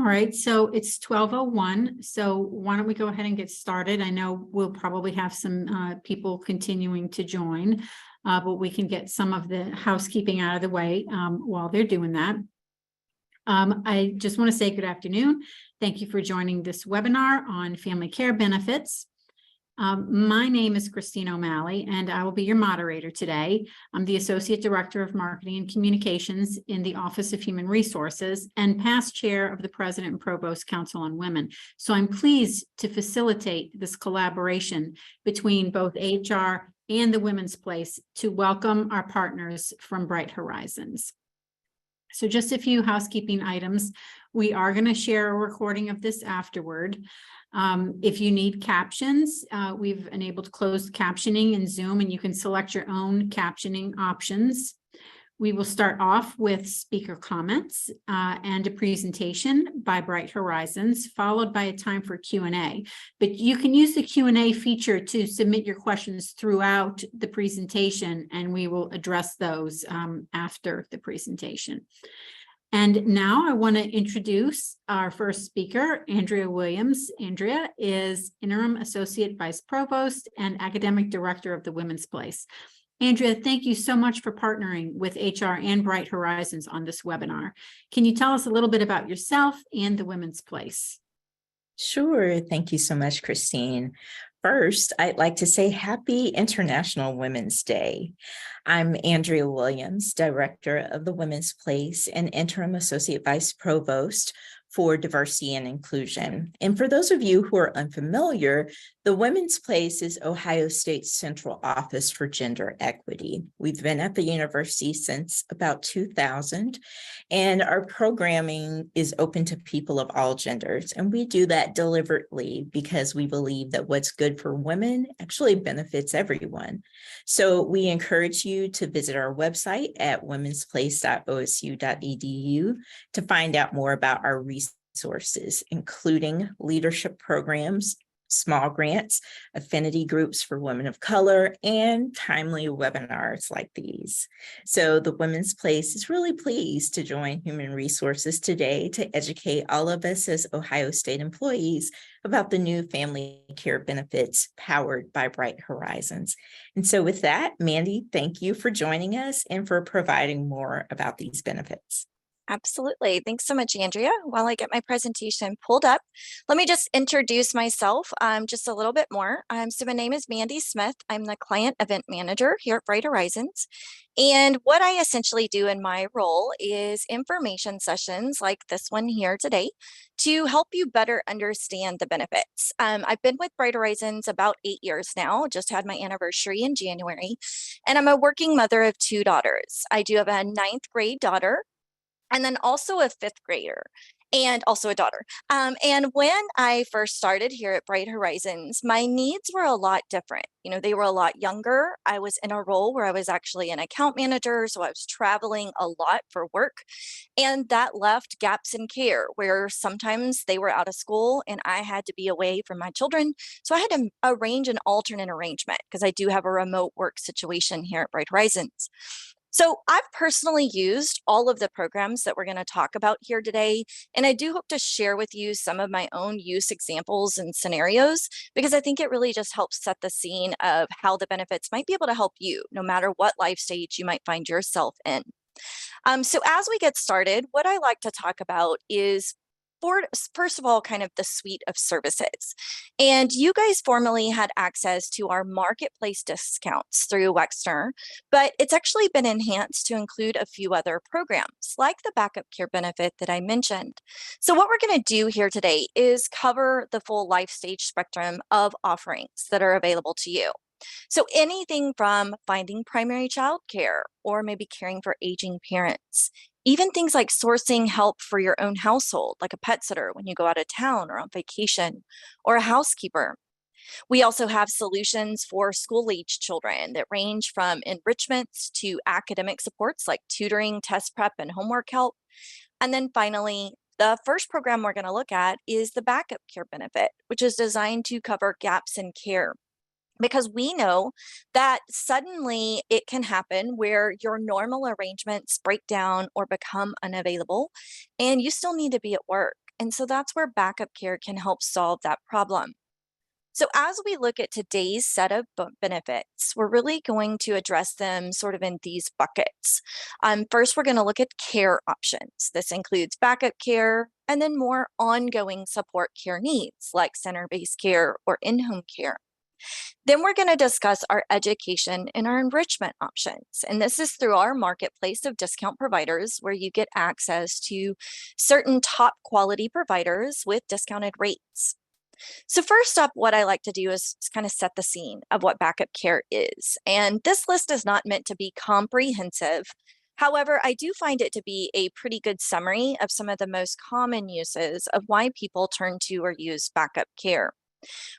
All right, so it's 12:01. So why don't we go ahead and get started? I know we'll probably have some people continuing to join, but we can get some of the housekeeping out of the way while they're doing that. I just want to say good afternoon. Thank you for joining this webinar on family care benefits. My name is Christine O'Malley, and I will be your moderator today. I'm the Associate Director of Marketing and Communications in the Office of Human Resources and past chair of the President and Provost Council on Women. So I'm pleased to facilitate this collaboration between both HR and the Women's Place to welcome our partners from Bright Horizons. So just a few housekeeping items. We are going to share a recording of this afterward. If you need captions, we've enabled closed captioning in Zoom, and you can select your own captioning options. We will start off with speaker comments and a presentation by Bright Horizons, followed by a time for Q&A. But you can use the Q&A feature to submit your questions throughout the presentation, and we will address those after the presentation. And now I want to introduce our first speaker, Andrea Williams. Andrea is Interim Associate Vice Provost and Academic Director of the Women's Place. Andrea, thank you so much for partnering with HR and Bright Horizons on this webinar. Can you tell us a little bit about yourself and the Women's Place? Sure. Thank you so much, Christine. First, I'd like to say Happy International Women's Day. I'm Andrea Williams, Director of the Women's Place and Interim Associate Vice Provost for Diversity and Inclusion. And for those of you who are unfamiliar, the Women's Place is Ohio State's central office for gender equity. We've been at the university since about 2000, and our programming is open to people of all genders. And we do that deliberately because we believe that what's good for women actually benefits everyone. So we encourage you to visit our website at womensplace.osu.edu to find out more about our resources, including leadership programs, small grants, affinity groups for women of color, and timely webinars like these. So the Women's Place is really pleased to join Human Resources today to educate all of us as Ohio State employees about the new family care benefits powered by Bright Horizons. And so with that, Mandy, thank you for joining us and for providing more about these benefits. Absolutely. Thanks so much, Andrea. While I get my presentation pulled up, let me just introduce myself just a little bit more. So my name is Mandy Smith. I'm the Client Event Manager here at Bright Horizons. And what I essentially do in my role is information sessions like this one here today to help you better understand the benefits. I've been with Bright Horizons about 8 years now, just had my anniversary in January, and I'm a working mother of 2 daughters. I do have a 9th grade daughter, and then also a 5th grader, and also a daughter. And when I first started here at Bright Horizons, my needs were a lot different. You know, they were a lot younger. I was in a role where I was actually an account manager, so I was traveling a lot for work. And that left gaps in care where sometimes they were out of school and I had to be away from my children. So I had to arrange an alternate arrangement because I do have a remote work situation here at Bright Horizons. So I've personally used all of the programs that we're going to talk about here today, and I do hope to share with you some of my own use examples and scenarios, because I think it really just helps set the scene of how the benefits might be able to help you, no matter what life stage you might find yourself in. So as we get started, what I like to talk about is first of all, kind of the suite of services. And you guys formerly had access to our marketplace discounts through Wexner, but it's actually been enhanced to include a few other programs, like the backup care benefit that I mentioned. So what we're going to do here today is cover the full life stage spectrum of offerings that are available to you. So anything from finding primary child care or maybe caring for aging parents, even things like sourcing help for your own household, like a pet sitter when you go out of town or on vacation, or a housekeeper. We also have solutions for school-age children that range from enrichments to academic supports like tutoring, test prep, and homework help. And then finally, the first program we're going to look at is the backup care benefit, which is designed to cover gaps in care. Because we know that suddenly it can happen where your normal arrangements break down or become unavailable, and you still need to be at work. And so that's where backup care can help solve that problem. So as we look at today's set of benefits, we're really going to address them sort of in these buckets. First, we're going to look at care options. This includes backup care and then more ongoing support care needs like center-based care or in-home care. Then we're going to discuss our education and our enrichment options. And this is through our marketplace of discount providers where you get access to certain top quality providers with discounted rates. So first up, what I like to do is kind of set the scene of what backup care is. And this list is not meant to be comprehensive. However, I do find it to be a pretty good summary of some of the most common uses of why people turn to or use backup care.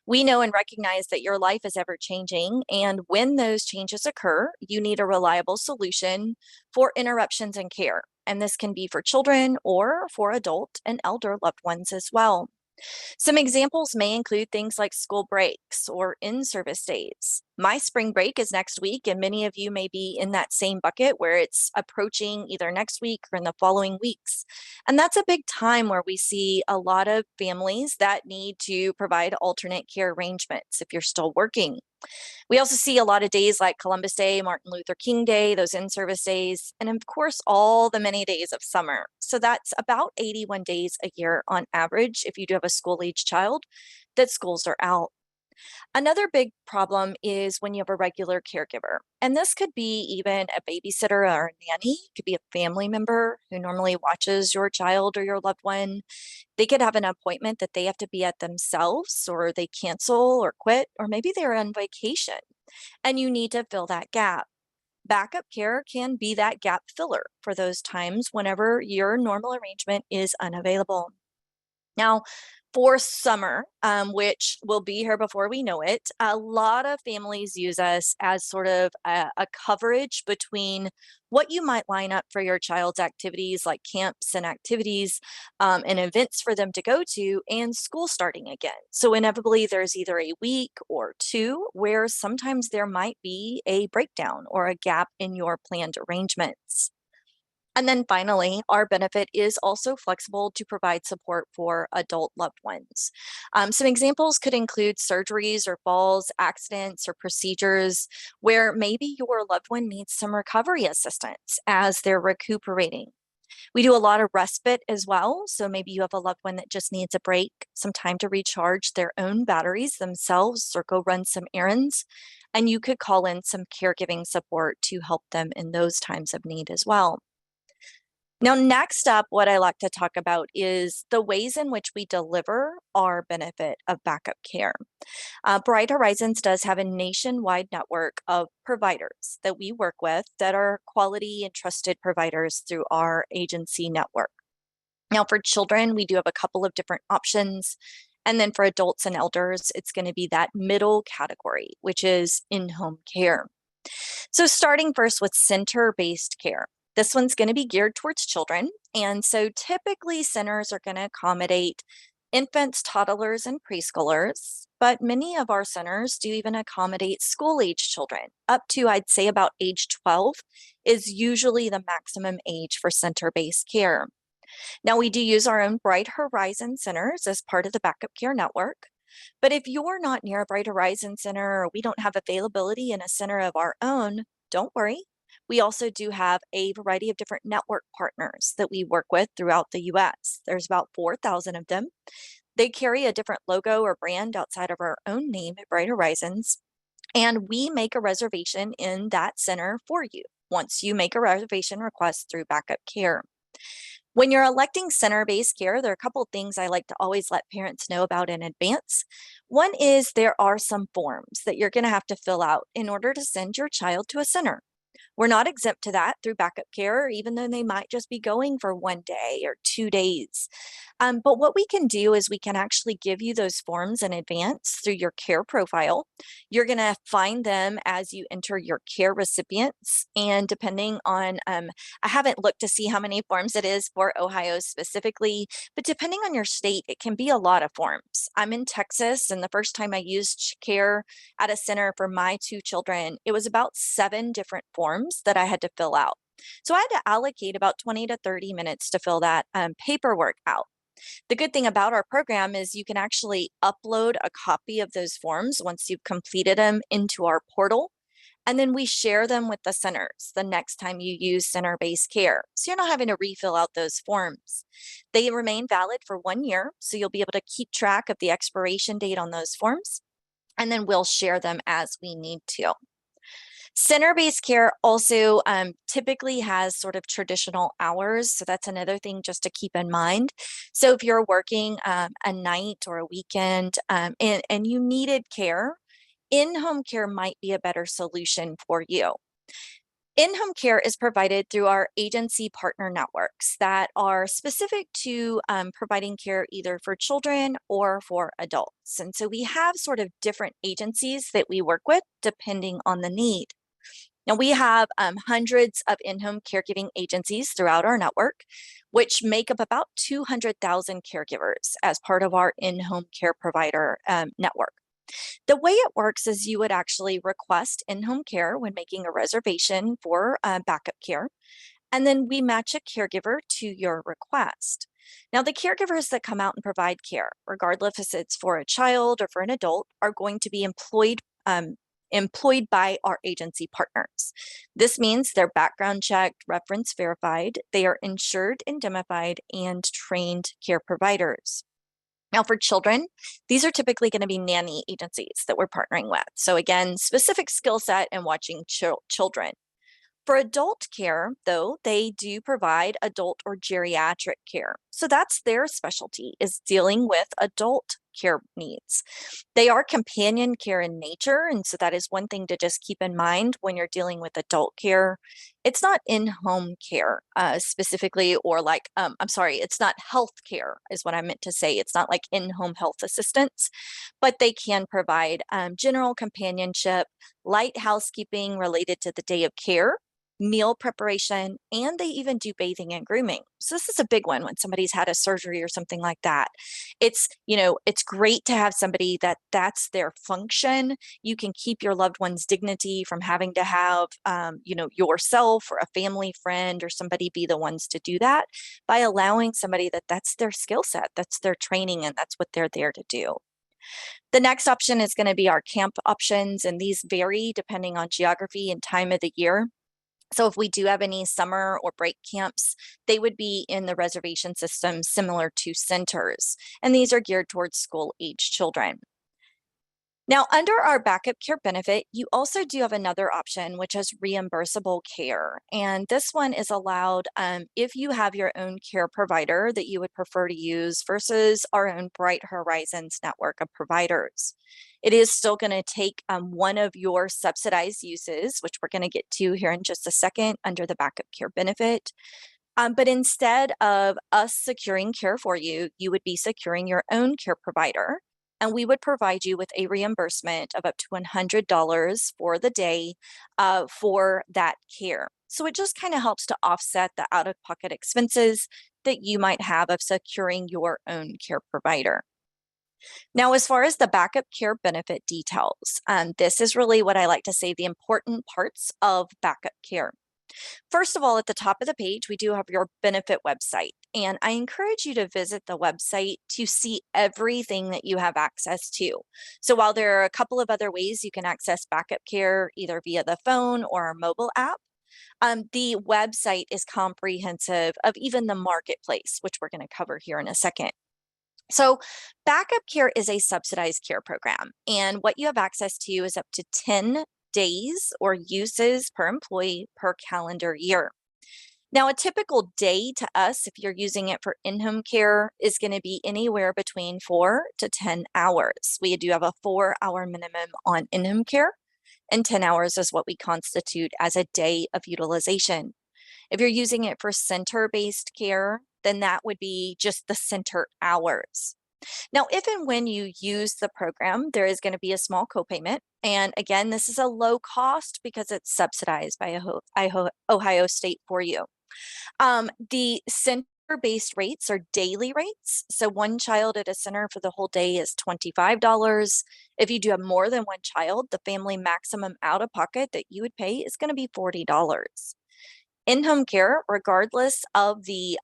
We know and recognize that your life is ever changing, and when those changes occur, you need a reliable solution for interruptions in care. And this can be for children or for adult and elder loved ones as well. Some examples may include things like school breaks or in-service days. My spring break is next week, and many of you may be in that same bucket where it's approaching either next week or in the following weeks. And that's a big time where we see a lot of families that need to provide alternate care arrangements if you're still working. We also see a lot of days like Columbus Day, Martin Luther King Day, those in-service days, and of course, all the many days of summer. So that's about 81 days a year on average if you do have a school-age child that schools are out. Another big problem is when you have a regular caregiver. And this could be even a babysitter or a nanny. It could be a family member who normally watches your child or your loved one. They could have an appointment that they have to be at themselves, or they cancel or quit, or maybe they're on vacation and you need to fill that gap. Backup care can be that gap filler for those times whenever your normal arrangement is unavailable. Now, for summer, which will be here before we know it, a lot of families use us as sort of a coverage between what you might line up for your child's activities like camps and activities and events for them to go to and school starting again. So inevitably there's either a week or two where sometimes there might be a breakdown or a gap in your planned arrangements. And then finally, our benefit is also flexible to provide support for adult loved ones. Some examples could include surgeries or falls, accidents, or procedures where maybe your loved one needs some recovery assistance as they're recuperating. We do a lot of respite as well. So maybe you have a loved one that just needs a break, some time to recharge their own batteries themselves or go run some errands. And you could call in some caregiving support to help them in those times of need as well. Now, next up, what I like to talk about is the ways in which we deliver our benefit of backup care. Bright Horizons does have a nationwide network of providers that we work with that are quality and trusted providers through our agency network. Now, for children, we do have a couple of different options. And then for adults and elders, it's going to be that middle category, which is in-home care. So starting first with center-based care. This one's going to be geared towards children. And so typically centers are going to accommodate infants, toddlers, and preschoolers, but many of our centers do even accommodate school-age children. Up to, I'd say, about age 12 is usually the maximum age for center-based care. Now, we do use our own Bright Horizon centers as part of the backup care network. But if you're not near a Bright Horizon center or we don't have availability in a center of our own, don't worry. We also do have a variety of different network partners that we work with throughout the US. There's about 4,000 of them. They carry a different logo or brand outside of our own name at Bright Horizons, and we make a reservation in that center for you once you make a reservation request through backup care. When you're electing center-based care, there are a couple of things I like to always let parents know about in advance. One is there are some forms that you're going to have to fill out in order to send your child to a center. We're not exempt to that through backup care, even though they might just be going for 1 day or 2 days. But what we can do is we can actually give you those forms in advance through your care profile. You're going to find them as you enter your care recipients. And depending on, I haven't looked to see how many forms it is for Ohio specifically, but depending on your state, it can be a lot of forms. I'm in Texas, and the first time I used care at a center for my 2 children, it was about 7 different forms that I had to fill out. So I had to allocate about 20 to 30 minutes to fill that paperwork out. The good thing about our program is you can actually upload a copy of those forms once you've completed them into our portal. And then we share them with the centers the next time you use center-based care. So you're not having to refill out those forms. They remain valid for 1 year, so you'll be able to keep track of the expiration date on those forms, and then we'll share them as we need to. Center-based care also typically has sort of traditional hours. So that's another thing just to keep in mind. So if you're working a night or a weekend and you needed care, in-home care might be a better solution for you. In-home care is provided through our agency partner networks that are specific to providing care either for children or for adults. And so we have sort of different agencies that we work with depending on the need. Now, we have hundreds of in-home caregiving agencies throughout our network, which make up about 200,000 caregivers as part of our in-home care provider network. The way it works is you would actually request in-home care when making a reservation for backup care, and then we match a caregiver to your request. Now, the caregivers that come out and provide care, regardless if it's for a child or for an adult, are going to be employed by our agency partners. This means they're background checked, reference verified, they are insured, indemnified, and trained care providers. Now, for children, these are typically going to be nanny agencies that we're partnering with. So again, specific skill set and watching children. For adult care, though, they do provide adult or geriatric care. So that's their specialty, is dealing with adult care needs. They are companion care in nature, and so that is one thing to just keep in mind when you're dealing with adult care. It's not in-home care specifically, or like, it's not health care is what I meant to say. It's not like in-home health assistance, but they can provide general companionship, light housekeeping related to the day of care, meal preparation, and they even do bathing and grooming. So this is a big one when somebody's had a surgery or something like that. It's great to have somebody that's their function. You can keep your loved one's dignity from having to have, yourself or a family friend or somebody be the ones to do that by allowing somebody that's their skill set, that's their training, and that's what they're there to do. The next option is going to be our camp options, and these vary depending on geography and time of the year. So if we do have any summer or break camps, they would be in the reservation system similar to centers, and these are geared towards school-age children. Now, under our backup care benefit, you also do have another option, which is reimbursable care. And this one is allowed if you have your own care provider that you would prefer to use versus our own Bright Horizons network of providers. It is still going to take one of your subsidized uses, which we're going to get to here in just a second under the backup care benefit. But instead of us securing care for you, you would be securing your own care provider. And we would provide you with a reimbursement of up to $100 for the day for that care. So it just kind of helps to offset the out-of-pocket expenses that you might have of securing your own care provider. Now, as far as the backup care benefit details, this is really what I like to say the important parts of backup care. First of all, at the top of the page, we do have your benefit website, and I encourage you to visit the website to see everything that you have access to. So while there are a couple of other ways you can access backup care, either via the phone or our mobile app, the website is comprehensive of even the marketplace, which we're going to cover here in a second. So backup care is a subsidized care program, and what you have access to is up to 10 days or uses per employee per calendar year. Now, a typical day to us, if you're using it for in-home care, is going to be anywhere between 4 to 10 hours. We do have a 4-hour minimum on in-home care, and 10 hours is what we constitute as a day of utilization. If you're using it for center-based care, then that would be just the center hours. Now, if and when you use the program, there is going to be a small copayment. And again, this is a low cost because it's subsidized by Ohio State for you. The center-based rates are daily rates. So one child at a center for the whole day is $25. If you do have more than one child, the family maximum out-of-pocket that you would pay is going to be $40. In-home care, regardless of the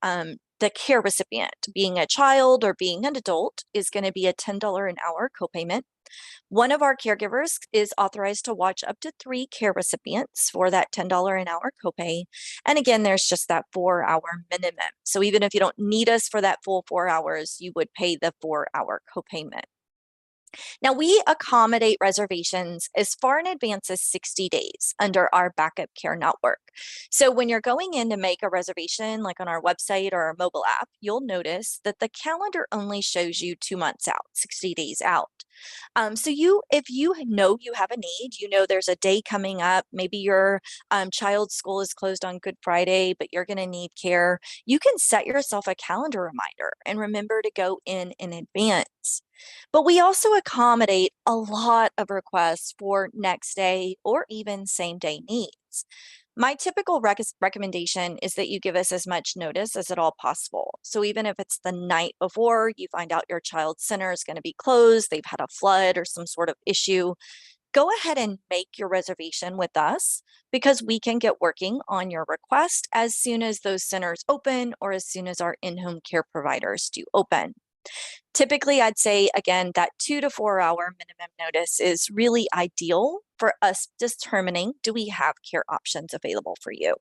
the care recipient, being a child or being an adult, is going to be a $10 an hour copayment. One of our caregivers is authorized to watch up to 3 care recipients for that $10 an hour copay. And again, there's just that 4-hour minimum. So even if you don't need us for that full 4 hours, you would pay the 4-hour copayment. Now, we accommodate reservations as far in advance as 60 days under our backup care network. So when you're going in to make a reservation, like on our website or our mobile app, you'll notice that the calendar only shows you 2 months out, 60 days out. So if you know you have a need, you know there's a day coming up, maybe your child's school is closed on Good Friday, but you're going to need care, you can set yourself a calendar reminder and remember to go in advance. But we also accommodate a lot of requests for next day or even same day needs. My typical recommendation is that you give us as much notice as at all possible. So even if it's the night before you find out your child's center is going to be closed, they've had a flood or some sort of issue, go ahead and make your reservation with us because we can get working on your request as soon as those centers open or as soon as our in-home care providers do open. Typically, I'd say, again, that 2 to 4 hour minimum notice is really ideal for us determining, do we have care options available for you?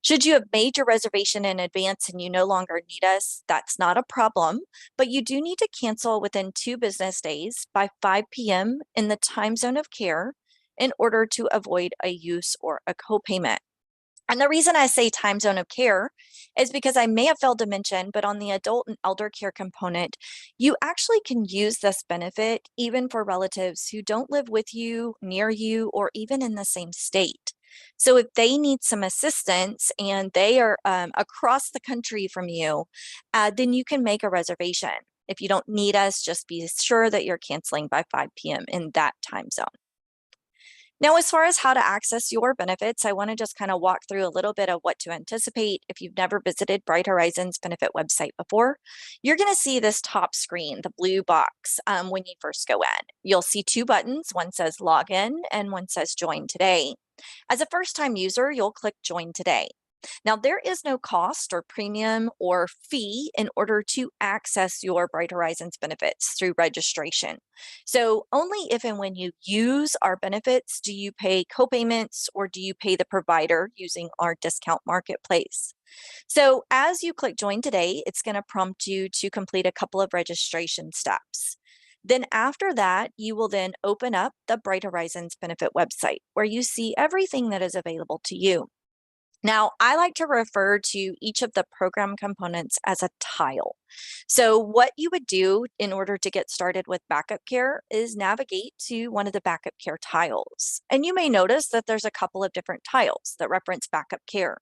Should you have made your reservation in advance and you no longer need us, that's not a problem, but you do need to cancel within 2 business days by 5 p.m. in the time zone of care in order to avoid a use or a copayment. And the reason I say time zone of care is because I may have failed to mention, but on the adult and elder care component, you actually can use this benefit even for relatives who don't live with you, near you, or even in the same state. So if they need some assistance and they are across the country from you, then you can make a reservation. If you don't need us, just be sure that you're canceling by 5 p.m. in that time zone. Now, as far as how to access your benefits, I want to just kind of walk through a little bit of what to anticipate. If you've never visited Bright Horizons benefit website before, you're going to see this top screen, the blue box, when you first go in. You'll see 2 buttons. One says Login and one says Join Today. As a first-time user, you'll click Join Today. Now, there is no cost or premium or fee in order to access your Bright Horizons benefits through registration. So only if and when you use our benefits do you pay copayments or do you pay the provider using our discount marketplace. So as you click Join Today, it's going to prompt you to complete a couple of registration steps. Then after that, you will then open up the Bright Horizons benefit website where you see everything that is available to you. Now, I like to refer to each of the program components as a tile. So what you would do in order to get started with backup care is navigate to one of the backup care tiles. And you may notice that there's a couple of different tiles that reference backup care.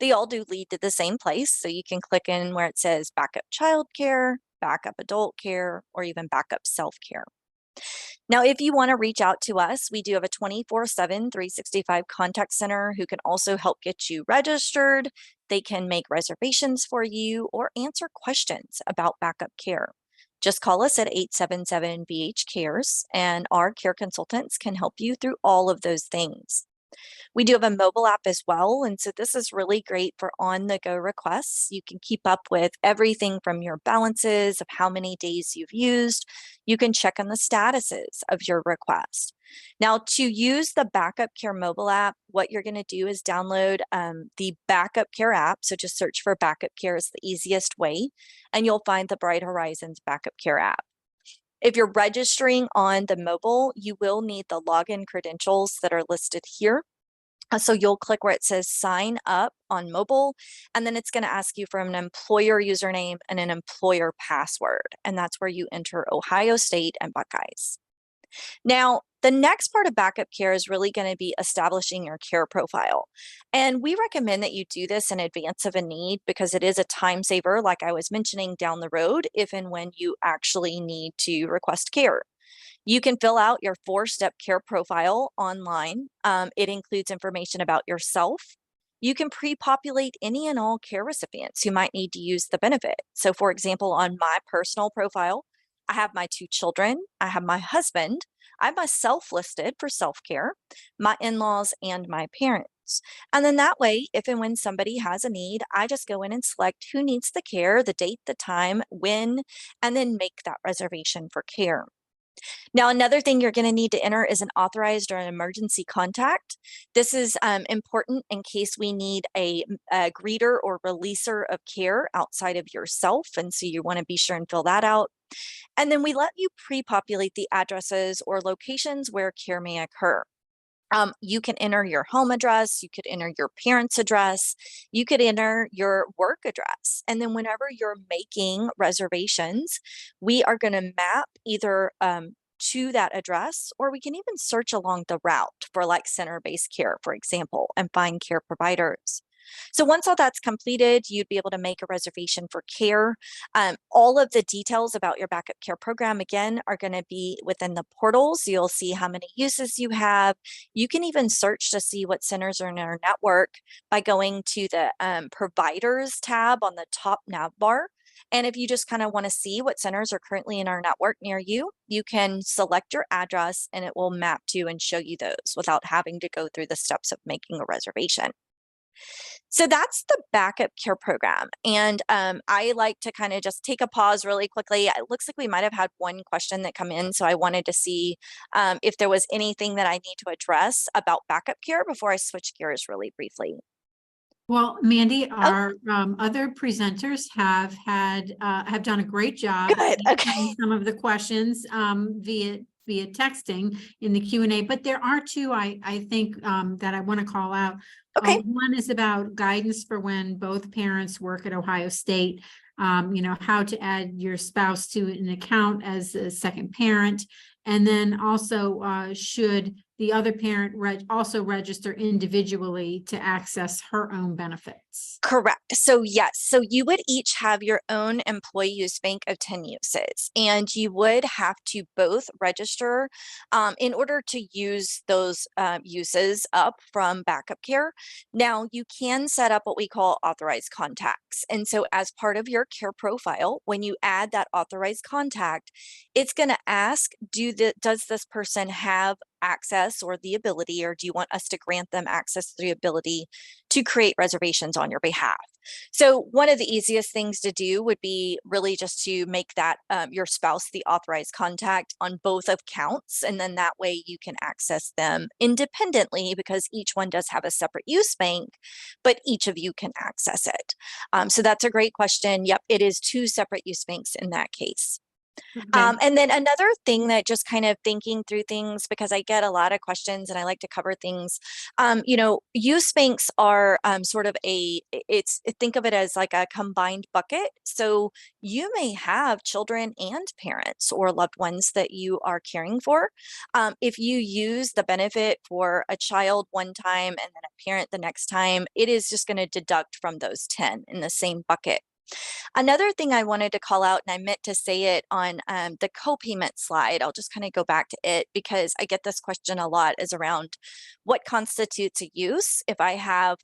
They all do lead to the same place. So you can click in where it says backup child care, backup adult care, or even backup self-care. Now, if you want to reach out to us, we do have a 24/7, 365 contact center who can also help get you registered. They can make reservations for you or answer questions about backup care. Just call us at 877-BH-CARES, and our care consultants can help you through all of those things. We do have a mobile app as well, and so this is really great for on-the-go requests. You can keep up with everything from your balances of how many days you've used. You can check on the statuses of your request. Now, to use the Backup Care mobile app, what you're going to do is download the Backup Care app. So just search for Backup Care is the easiest way, and you'll find the Bright Horizons Backup Care app. If you're registering on the mobile, you will need the login credentials that are listed here. So you'll click where it says sign up on mobile, and then it's going to ask you for an employer username and an employer password. And that's where you enter Ohio State and Buckeyes. Now, the next part of backup care is really going to be establishing your care profile. And we recommend that you do this in advance of a need because it is a time saver, like I was mentioning down the road, if and when you actually need to request care. You can fill out your 4-step care profile online. It includes information about yourself. You can pre-populate any and all care recipients who might need to use the benefit. So for example, on my personal profile, I have my 2 children, I have my husband, I have myself listed for self-care, my in-laws, and my parents. accounts. And then that way, if and when somebody has a need, I just go in and select who needs the care, the date, the time, when, and then make that reservation for care. Now, another thing you're going to need to enter is an authorized or an emergency contact. This is important in case we need a greeter or releaser of care outside of yourself. And so you want to be sure and fill that out. And then we let you pre-populate the addresses or locations where care may occur. You can enter your home address, you could enter your parents' address, you could enter your work address. And then whenever you're making reservations, we are going to map either to that address, or we can even search along the route for like center-based care, for example, and find care providers. So once all that's completed, you'd be able to make a reservation for care. All of the details about your backup care program, again, are going to be within the portals. You'll see how many uses you have. You can even search to see what centers are in our network by going to the providers tab on the top nav bar. And if you just kind of want to see what centers are currently in our network near you, you can select your address and it will map to and show you those without having to go through the steps of making a reservation. So that's the backup care program. And I like to kind of just take a pause really quickly. It looks like we might have had one question that come in. So I wanted to see if there was anything that I need to address about backup care before I switch gears really briefly. Well, Mandy, Oh, our other presenters have done a great job good. Okay. answering some of the questions via texting in the Q&A, but there are two I think that I want to call out. Okay. One is about guidance for when both parents work at Ohio State, how to add your spouse to an account as a second parent. And then also should the other parent also register individually to access her own benefits? Correct. So yes, so you would each have your own employee use bank of 10 uses, and you would have to both register in order to use those uses up from backup care. Now you can set up what we call authorized contacts. And so as part of your care profile, when you add that authorized contact, it's going to ask, does this person have access or the ability, or do you want us to grant them access to the ability to create reservations on your behalf? So one of the easiest things to do would be really just to make that your spouse the authorized contact on both accounts, and then that way you can access them independently because each one does have a separate use bank, but each of you can access it. So that's a great question. Yep, it is two separate use banks in that case. Okay. And then another thing that just kind of thinking through things, because I get a lot of questions and I like to cover things, use banks are sort of think of it as like a combined bucket. So you may have children and parents or loved ones that you are caring for. If you use the benefit for a child one time and then a parent the next time, it is just going to deduct from those 10 in the same bucket. Another thing I wanted to call out, and I meant to say it on the co-payment slide, I'll just kind of go back to it because I get this question a lot, is around what constitutes a use if I have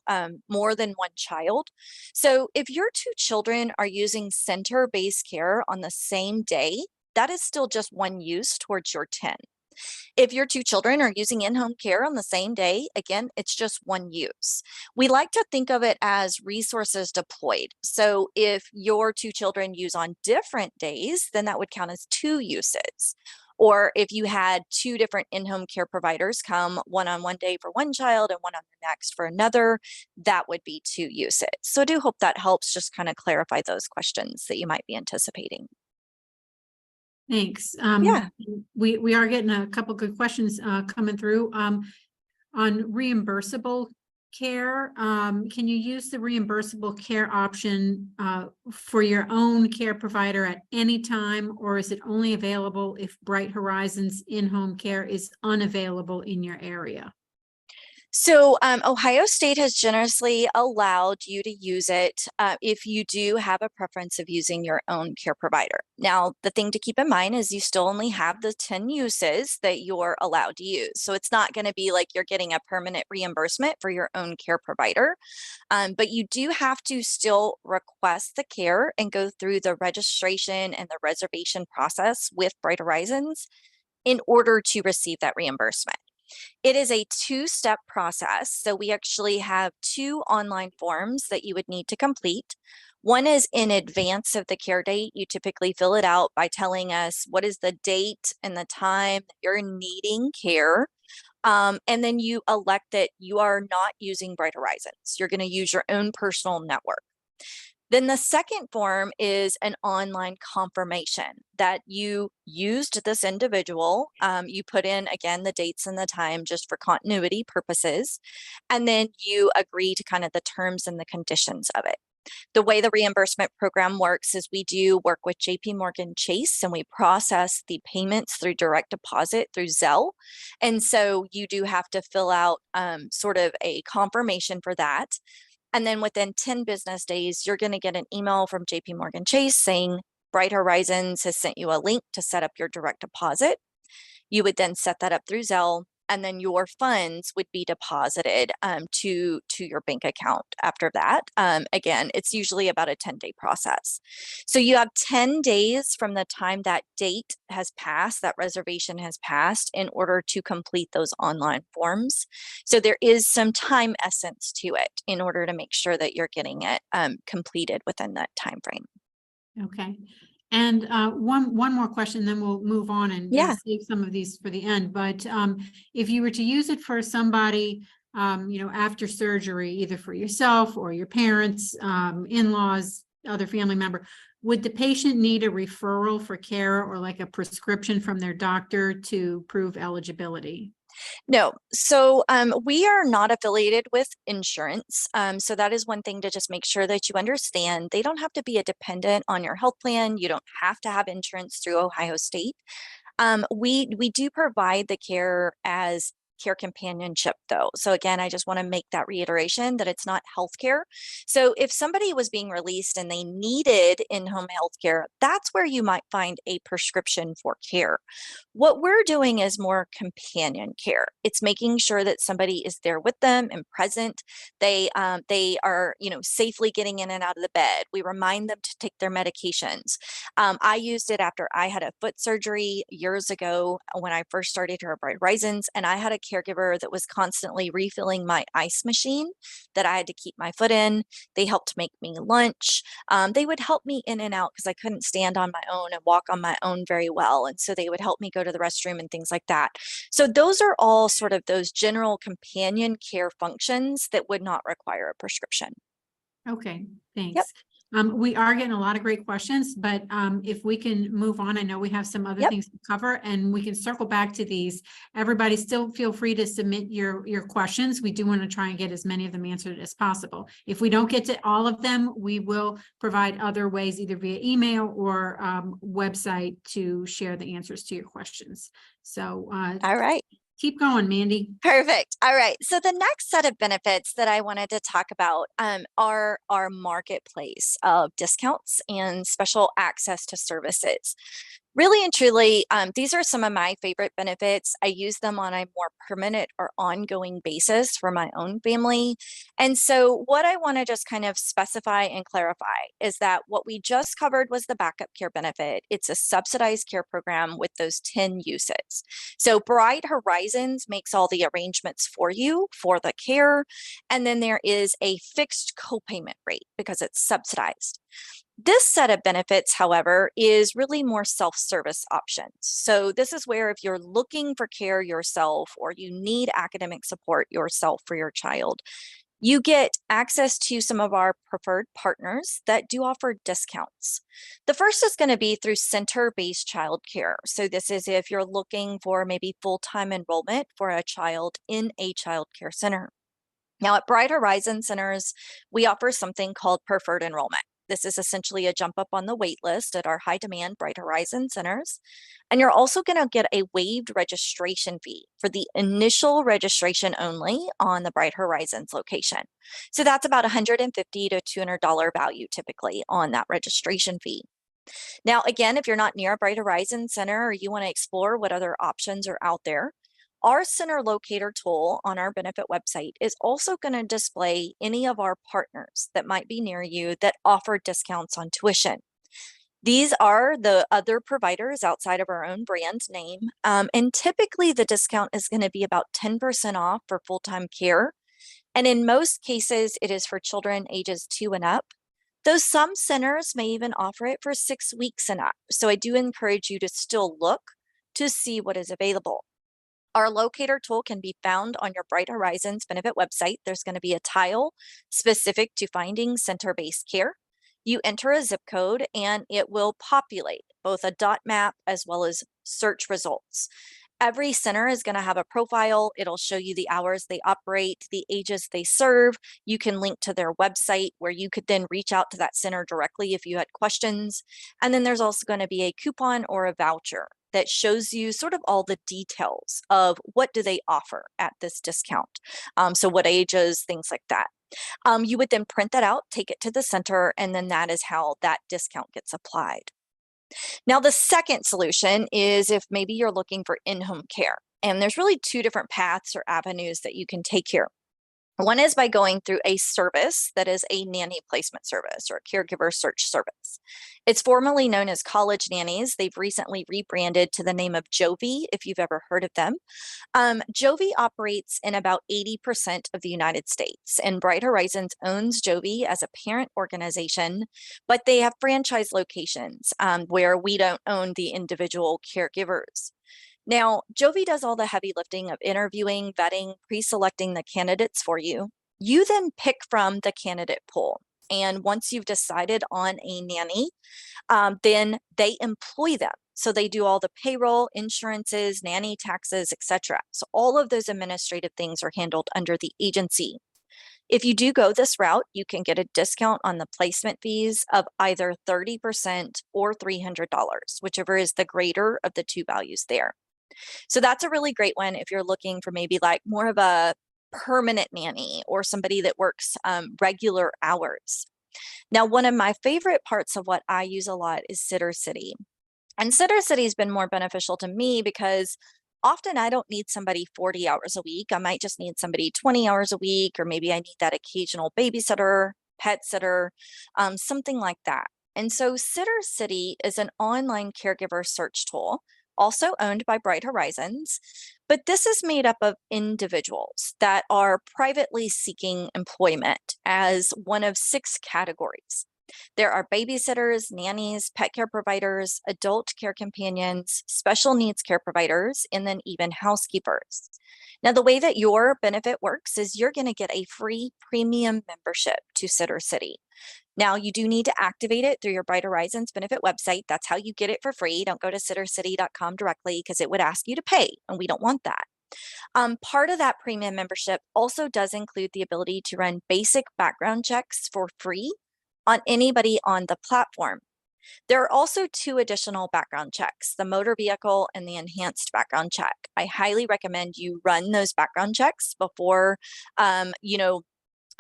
more than one child. So if your two children are using center-based care on the same day, that is still just one use towards your 10. If your two children are using in-home care on the same day, again, it's just one use. We like to think of it as resources deployed. So if your two children use on different days, then that would count as 2 uses. Or if you had 2 different in-home care providers come, one on one day for one child and one on the next for another, that would be 2 uses. So I do hope that helps just kind of clarify those questions that you might be anticipating. Thanks. Yeah. We are getting a couple good questions coming through on reimbursable care. Can you use the reimbursable care option for your own care provider at any time, or is it only available if Bright Horizons in-home care is unavailable in your area? So Ohio State has generously allowed you to use it if you do have a preference of using your own care provider. Now, the thing to keep in mind is you still only have the 10 uses that you're allowed to use. So it's not going to be like you're getting a permanent reimbursement for your own care provider. But you do have to still request the care and go through the registration and the reservation process with Bright Horizons in order to receive that reimbursement. It is a two-step process. So we actually have two online forms that you would need to complete. One is in advance of the care date. You typically fill it out by telling us what is the date and the time that you're needing care. And then you elect that you are not using Bright Horizons. You're going to use your own personal network. Then the second form is an online confirmation that you used this individual. You put in, again, the dates and the time just for continuity purposes. And then you agree to kind of the terms and the conditions of it. The way the reimbursement program works is we do work with JP Morgan Chase, and we process the payments through direct deposit through Zelle. And so you do have to fill out sort of a confirmation for that. And then within 10 business days, you're going to get an email from JP Morgan Chase saying Bright Horizons has sent you a link to set up your direct deposit. You would then set that up through Zelle, and then your funds would be deposited to your bank account after that. Again, it's usually about a 10-day process. So you have 10 days from the time that date has passed, that reservation has passed, in order to complete those online forms. So there is some time essence to it in order to make sure that you're getting it completed within that time frame. Okay. And one more question, then we'll move on and save some of these for the end. But if you were to use it for somebody, after surgery, either for yourself or your parents, in-laws, other family member, would the patient need a referral for care or like a prescription from their doctor to prove eligibility? No. So we are not affiliated with insurance. So that is one thing to just make sure that you understand. They don't have to be a dependent on your health plan. You don't have to have insurance through Ohio State. We do provide the care as care companionship though. So again, I just want to make that reiteration that it's not healthcare. So if somebody was being released and they needed in-home healthcare, that's where you might find a prescription for care. What we're doing is more companion care. It's making sure that somebody is there with them and present. They are, safely getting in and out of the bed. We remind them to take their medications. I used it after I had a foot surgery years ago when I first started here at Bright Horizons, and I had a caregiver that was constantly refilling my ice machine that I had to keep my foot in. They helped make me lunch. They would help me in and out because I couldn't stand on my own and walk on my own very well. And so they would help me go to the restroom and things like that. So those are all sort of those general companion care functions that would not require a prescription. Okay, thanks. Yep. We are getting a lot of great questions, but if we can move on, I know we have some other things to cover and we can circle back to these. Everybody still feel free to submit your questions. We do want to try and get as many of them answered as possible. If we don't get to all of them, we will provide other ways, either via email or website, to share the answers to your questions. So all right. Keep going, Mandy. Perfect. All right. So the next set of benefits that I wanted to talk about are our marketplace of discounts and special access to services. Really and truly, these are some of my favorite benefits. I use them on a more permanent or ongoing basis for my own family. And so what I want to just kind of specify and clarify is that what we just covered was the backup care benefit. It's a subsidized care program with those 10 uses. So Bright Horizons makes all the arrangements for you for the care. And then there is a fixed copayment rate because it's subsidized. This set of benefits, however, is really more self-service options. So this is where if you're looking for care yourself or you need academic support yourself for your child, you get access to some of our preferred partners that do offer discounts. The first is going to be through center-based childcare. So this is if you're looking for maybe full-time enrollment for a child in a childcare center. Now at Bright Horizon Centers, we offer something called preferred enrollment. This is essentially a jump up on the wait list at our high demand Bright Horizon Centers. And you're also going to get a waived registration fee for the initial registration only on the Bright Horizons location. So that's about $150 to $200 value typically on that registration fee. Now, again, if you're not near a Bright Horizon Center or you want to explore what other options are out there, our center locator tool on our benefit website is also going to display any of our partners that might be near you that offer discounts on tuition. These are the other providers outside of our own brand name. And typically the discount is going to be about 10% off for full-time care. And in most cases, it is for children ages 2 and up. Though some centers may even offer it for 6 weeks and up. So I do encourage you to still look to see what is available. Our locator tool can be found on your Bright Horizons benefit website. There's going to be a tile specific to finding center-based care. You enter a zip code and it will populate both a dot map as well as search results. Every center is going to have a profile. It'll show you the hours they operate, the ages they serve. You can link to their website where you could then reach out to that center directly if you had questions. And then there's also going to be a coupon or a voucher that shows you sort of all the details of what do they offer at this discount. So what ages, things like that. You would then print that out, take it to the center, and then that is how that discount gets applied. Now, the second solution is if maybe you're looking for in-home care, and there's really 2 different paths or avenues that you can take here. One is by going through a service that is a nanny placement service or a caregiver search service. It's formerly known as College Nannies. They've recently rebranded to the name of Jovi, if you've ever heard of them. Jovi operates in about 80% of the United States, and Bright Horizons owns Jovi as a parent organization, but they have franchise locations where we don't own the individual caregivers. Now, Jovi does all the heavy lifting of interviewing, vetting, pre-selecting the candidates for you. You then pick from the candidate pool. And once you've decided on a nanny, then they employ them. So they do all the payroll, insurances, nanny taxes, etc. So all of those administrative things are handled under the agency. If you do go this route, you can get a discount on the placement fees of either 30% or $300, whichever is the greater of the 2 values there. So that's a really great one if you're looking for maybe like more of a permanent nanny or somebody that works regular hours. Now, one of my favorite parts of what I use a lot is Sitter City. And Sitter City has been more beneficial to me because often I don't need somebody 40 hours a week. I might just need somebody 20 hours a week, or maybe I need that occasional babysitter, pet sitter, something like that. And so Sitter City is an online caregiver search tool, also owned by Bright Horizons, but this is made up of individuals that are privately seeking employment as one of 6 categories. There are babysitters, nannies, pet care providers, adult care companions, special needs care providers, and then even housekeepers. Now, the way that your benefit works is you're going to get a free premium membership to Sitter City. Now, you do need to activate it through your Bright Horizons benefit website. That's how you get it for free. Don't go to sittercity.com directly because it would ask you to pay, and we don't want that. Part of that premium membership also does include the ability to run basic background checks for free on anybody on the platform. There are also 2 additional background checks, the motor vehicle and the enhanced background check. I highly recommend you run those background checks before,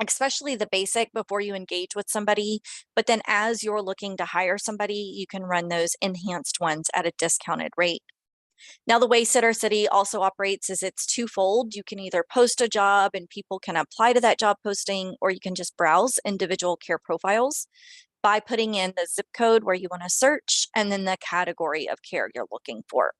especially the basic before you engage with somebody. But then as you're looking to hire somebody, you can run those enhanced ones at a discounted rate. Now, the way Sitter City also operates is it's twofold. You can either post a job and people can apply to that job posting, or you can just browse individual care profiles by putting in the zip code where you want to search and then the category of care you're looking for.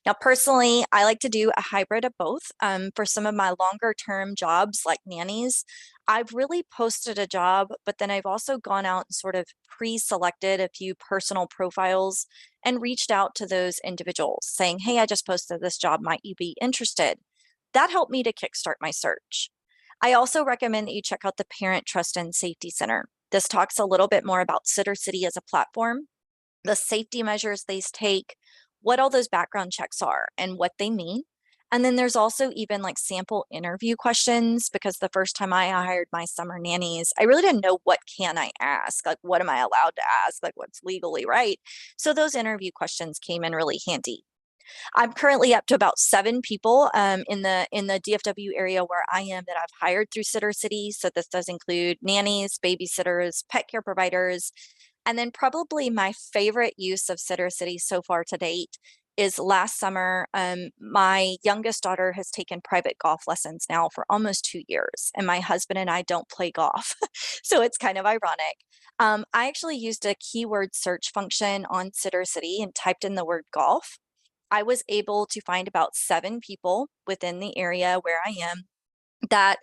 Now, personally, I like to do a hybrid of both. For some of my longer term jobs like nannies, I've really posted a job, but then I've also gone out and sort of pre-selected a few personal profiles and reached out to those individuals saying, hey, I just posted this job. Might you be interested? That helped me to kickstart my search. I also recommend that you check out the Parent Trust and Safety Center. This talks a little bit more about Sitter City as a platform, the safety measures they take, what all those background checks are and what they mean. And then there's also even like sample interview questions, because the first time I hired my summer nannies, I really didn't know what can I ask, like what am I allowed to ask, like what's legally right. So those interview questions came in really handy. I'm currently up to about 7 people in the DFW area where I am that I've hired through Sitter City. So this does include nannies, babysitters, pet care providers, and then probably my favorite use of Sitter City so far to date is last summer, my youngest daughter has taken private golf lessons now for almost 2 years, and my husband and I don't play golf. So it's kind of ironic. I actually used a keyword search function on City and typed in the word golf. I was able to find about 7 people within the area where I am that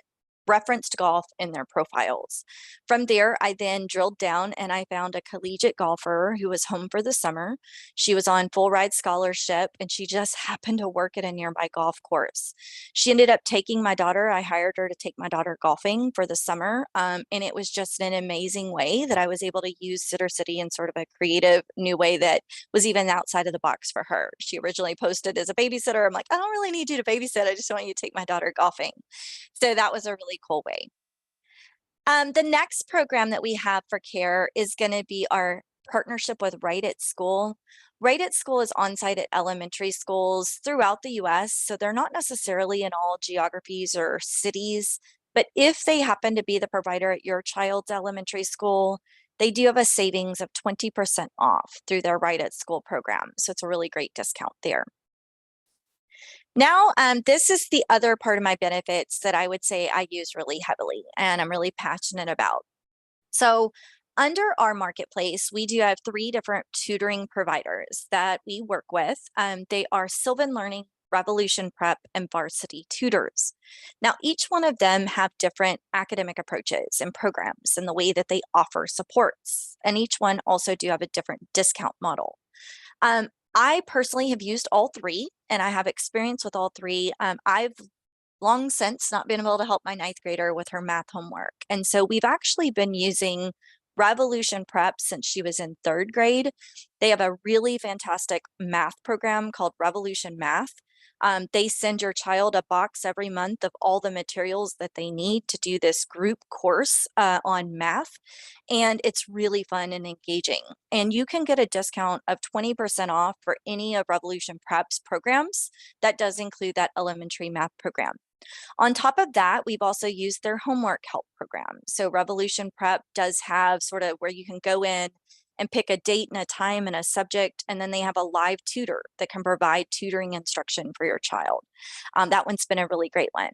referenced golf in their profiles. From there, I then drilled down and I found a collegiate golfer who was home for the summer. She was on full ride scholarship and she just happened to work at a nearby golf course. She ended up taking my daughter. I hired her to take my daughter golfing for the summer. And it was just an amazing way that I was able to use Sitter City in sort of a creative new way that was even outside of the box for her. She originally posted as a babysitter. I'm like, I don't really need you to babysit. I just want you to take my daughter golfing. So that was a really cool way. The next program that we have for care is going to be our partnership with Right at School. Right at School is on-site at elementary schools throughout the US, so they're not necessarily in all geographies or cities, but if they happen to be the provider at your child's elementary school, they do have a savings of 20% off through their Right at School program. So it's a really great discount there. Now, this is the other part of my benefits that I would say I use really heavily and I'm really passionate about. So under our marketplace, we do have 3 different tutoring providers that we work with. They are Sylvan Learning, Revolution Prep, and Varsity Tutors. Now, each one of them have different academic approaches and programs and the way that they offer supports. And each one also do have a different discount model. I personally have used all 3 and I have experience with all 3. I've long since not been able to help my 9th grader with her math homework. And so we've actually been using Revolution Prep since she was in 3rd grade. They have a really fantastic math program called Revolution Math. They send your child a box every month of all the materials that they need to do this group course on math. And it's really fun and engaging. And you can get a discount of 20% off for any of Revolution Prep's programs. That does include that elementary math program. On top of that, we've also used their homework help program. So Revolution Prep does have sort of where you can go in and pick a date and a time and a subject, and then they have a live tutor that can provide tutoring instruction for your child. That one's been a really great one.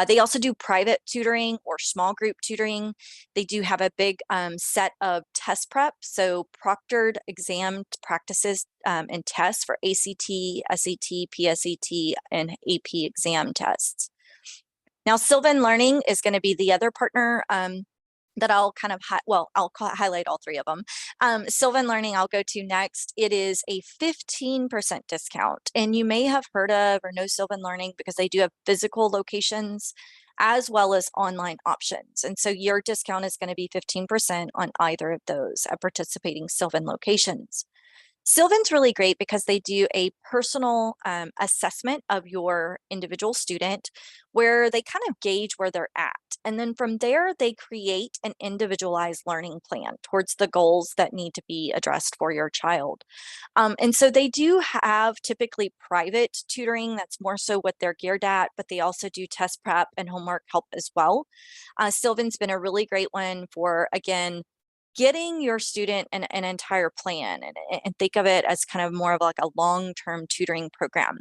They also do private tutoring or small group tutoring. They do have a big set of test prep, so proctored exam practices and tests for ACT, SAT, PSAT, and AP exam tests. Now, Sylvan Learning is going to be the other partner that I'll kind of, highlight all 3 of them. Sylvan Learning, I'll go to next. It is a 15% discount. And you may have heard of or know Sylvan Learning because they do have physical locations as well as online options. And so your discount is going to be 15% on either of those at participating Sylvan locations. Sylvan's really great because they do a personal assessment of your individual student where they kind of gauge where they're at. And then from there, they create an individualized learning plan towards the goals that need to be addressed for your child. And so they do have typically private tutoring. That's more so what they're geared at, but they also do test prep and homework help as well. Sylvan's been a really great one for, again, getting your student an entire plan and think of it as kind of more of like a long-term tutoring program.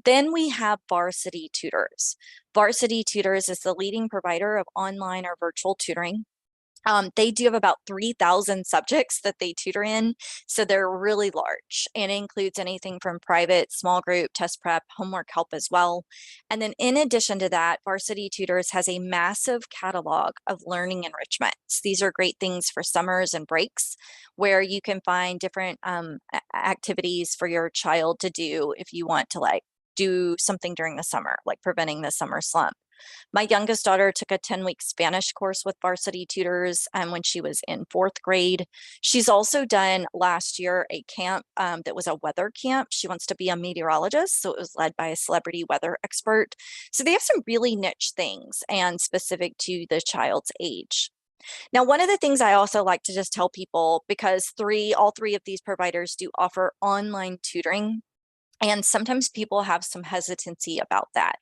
Then we have Varsity Tutors. Varsity Tutors is the leading provider of online or virtual tutoring. They do have about 3,000 subjects that they tutor in, so they're really large, and it includes anything from private, small group, test prep, homework help as well. And then in addition to that, Varsity Tutors has a massive catalog of learning enrichments. These are great things for summers and breaks where you can find different activities for your child to do if you want to like do something during the summer, like preventing the summer slump. My youngest daughter took a 10-week Spanish course with Varsity Tutors when she was in 4th grade. She's also done last year a camp that was a weather camp. She wants to be a meteorologist, so it was led by a celebrity weather expert. So they have some really niche things and specific to the child's age. Now, one of the things I also like to just tell people, because all three of these providers do offer online tutoring, and sometimes people have some hesitancy about that.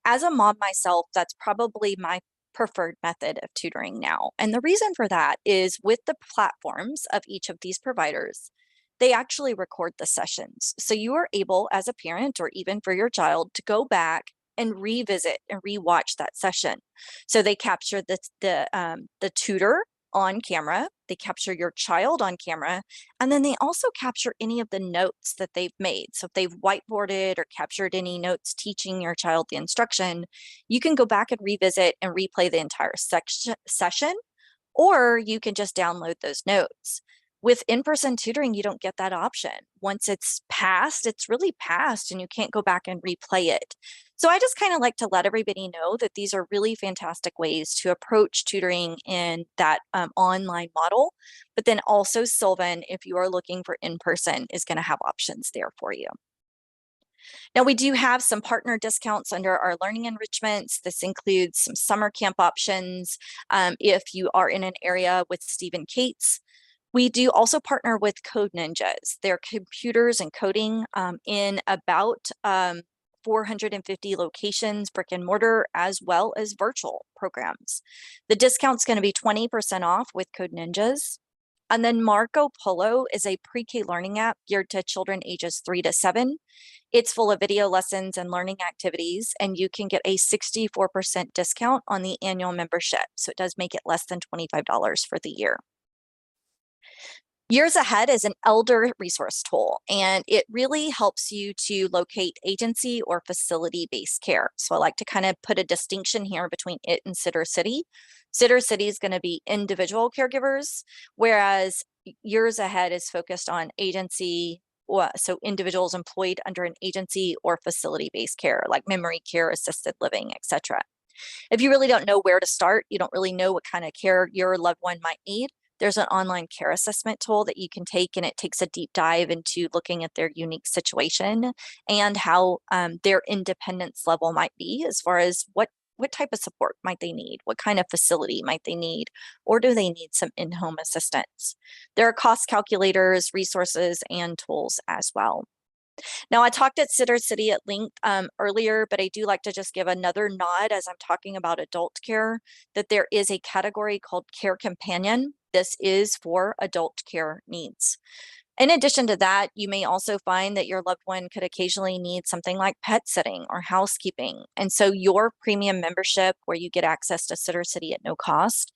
As a mom myself, that's probably my preferred method of tutoring now. And the reason for that is with the platforms of each of these providers, they actually record the sessions. So you are able as a parent or even for your child to go back and revisit and rewatch that session. So they capture the tutor on camera, they capture your child on camera, and then they also capture any of the notes that they've made. So if they've whiteboarded or captured any notes teaching your child the instruction, you can go back and revisit and replay the entire session, or you can just download those notes. With in-person tutoring, you don't get that option. Once it's passed, it's really passed and you can't go back and replay it. So I just kind of like to let everybody know that these are really fantastic ways to approach tutoring in that online model. But then also Sylvan, if you are looking for in-person, is going to have options there for you. Now, we do have some partner discounts under our learning enrichments. This includes some summer camp options if you are in an area with Steve and Kate's. We do also partner with Code Ninjas. They're computers and coding in about 450 locations, brick and mortar, as well as virtual programs. The discount's going to be 20% off with Code Ninjas. And then Marco Polo is a pre-K learning app geared to children ages 3 to 7. It's full of video lessons and learning activities, and you can get a 64% discount on the annual membership. So it does make it less than $25 for the year. Years Ahead is an elder resource tool, and it really helps you to locate agency or facility-based care. So I like to kind of put a distinction here between it and Sitter City. Sitter City is going to be individual caregivers, whereas Years Ahead is focused on agency, so individuals employed under an agency or facility-based care, like memory care, assisted living, etc. If you really don't know where to start, you don't really know what kind of care your loved one might need, there's an online care assessment tool that you can take, and it takes a deep dive into looking at their unique situation and how their independence level might be, as far as what type of support might they need, what kind of facility might they need, or do they need some in-home assistance. There are cost calculators, resources, and tools as well. Now, I talked at Sitter City at length earlier, but I do like to just give another nod as I'm talking about adult care, that there is a category called Care Companion. This is for adult care needs. In addition to that, you may also find that your loved one could occasionally need something like pet sitting or housekeeping. And so your premium membership, where you get access to Sitter City at no cost,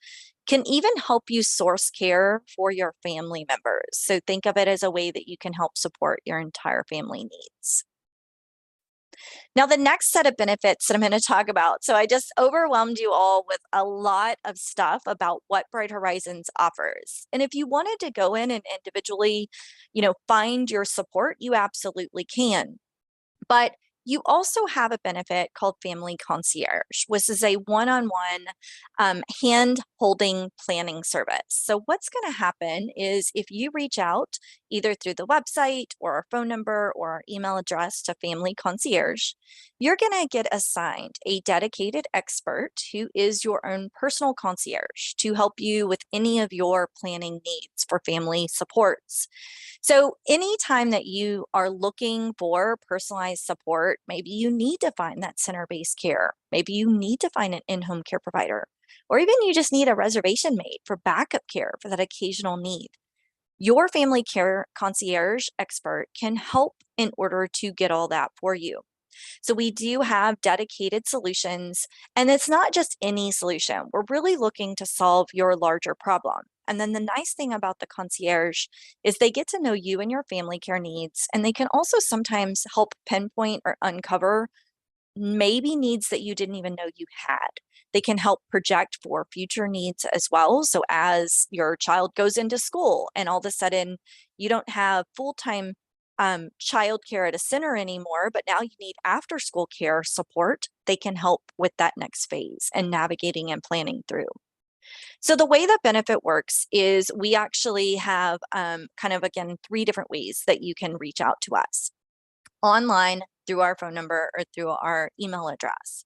can even help you source care for your family members. So think of it as a way that you can help support your entire family needs. Now, the next set of benefits that I'm going to talk about. So I just overwhelmed you all with a lot of stuff about what Bright Horizons offers. And if you wanted to go in and individually, find your support, you absolutely can. But you also have a benefit called Family Concierge, which is a one-on-one hand-holding planning service. So what's going to happen is if you reach out either through the website or our phone number or our email address to Family Concierge, you're going to get assigned a dedicated expert who is your own personal concierge to help you with any of your planning needs for family supports. So anytime that you are looking for personalized support, maybe you need to find that center-based care. Maybe you need to find an in-home care provider, or even you just need a reservation made for backup care for that occasional need. Your family care concierge expert can help in order to get all that for you. So we do have dedicated solutions, and it's not just any solution. We're really looking to solve your larger problem. And then the nice thing about the concierge is they get to know you and your family care needs, and they can also sometimes help pinpoint or uncover maybe needs that you didn't even know you had. They can help project for future needs as well. So as your child goes into school and all of a sudden you don't have full-time childcare at a center anymore, but now you need after school care support, they can help with that next phase and navigating and planning through. So the way that benefit works is we actually have kind of, again, 3 different ways that you can reach out to us: online, through our phone number, or through our email address.